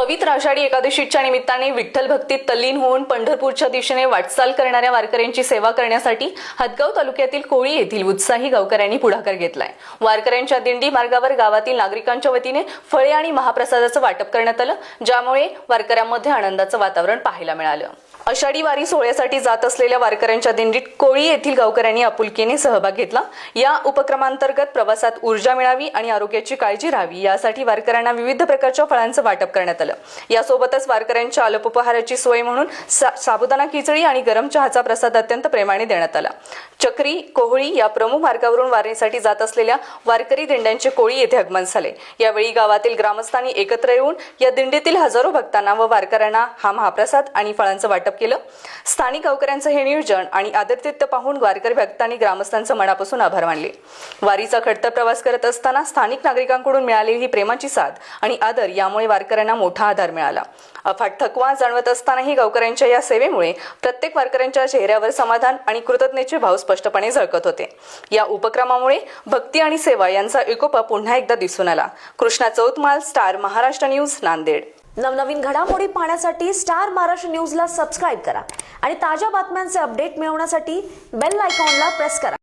पवित्र आषाढी एकादशीच्या निमित्ताने विठ्ठल भक्तीत तल्लीन होऊन पंढरपूरच्या दिशेने वाटचाल करणाऱ्या वारकऱ्यांची सेवा करण्यासाठी हदगाव तालुक्यातील कोळी येथील उत्साही गावकऱ्यांनी पुढाकार घेतलाय। वारकऱ्यांच्या दिंडी मार्गावर गावातील नागरिकांच्या वतीने फळे आणि महाप्रसादाचं वाटप करण्यात आलं, ज्यामुळे वारकऱ्यांमध्ये आनंदाचं वातावरण पाहायला मिळालं। आषाढी वारी सोहळ्यासाठी जात असलेल्या वारकऱ्यांच्या दिंडीत कोळी येथील गावकऱ्यांनी आपुलकीने सहभाग घेतला। या उपक्रमांतर्गत प्रवासात ऊर्जा मिळावी आणि आरोग्याची काळजी राहावी यासाठी वारकऱ्यांना विविध प्रकारच्या फळांचं वाटप करण्यात आलं। यासोबतच वारकऱ्यांच्या अल्पोपहाराची सोय म्हणून साबुदाणा खिचडी आणि गरम चहाचा प्रसाद अत्यंत प्रेमाने देण्यात आला। चक्री कोहळी या प्रमुख मार्गावरून वारीसाठी जात असलेल्या वारकरी दिंड्यांचे कोळी येथे आगमन झाले। यावेळी गावातील ग्रामस्थांनी एकत्र येऊन या दिंडीतील हजारो भक्तांना व वारकऱ्यांना हा महाप्रसाद आणि फळांचं वाटप केलं। स्थानिक गावकऱ्यांचं हे नियोजन आणि आदरातिथ्य पाहून वारकरी भक्तांनी ग्रामस्थांचं मनापासून आभार मानले। वारीचा खडतर प्रवास करत असताना स्थानिक नागरिकांकडून मिळालेली ही प्रेमाची साथ आणि आदर यामुळे वारकऱ्यांना मोठा आधार मिळाला। अफाट थकवा जाणवत असतानाही गावकऱ्यांच्या या सेवेमुळे प्रत्येक वारकऱ्यांच्या चेहऱ्यावर समाधान आणि कृतज्ञतेचे भाव स्पष्टपणे झळकत होते। या उपक्रमामुळे भक्ती आणि सेवा यांचा एकोपा पुन्हा एकदा दिसून आला। Krishna Chautmal, star Maharashtra news, Nanded. नवनवीन घडामोडी पाहण्यासाठी स्टार महाराष्ट्र न्यूजला सबस्क्राइब करा आणि ताज्या बातम्यांचे अपडेट मिळवण्यासाठी बेल आयकॉनला प्रेस करा।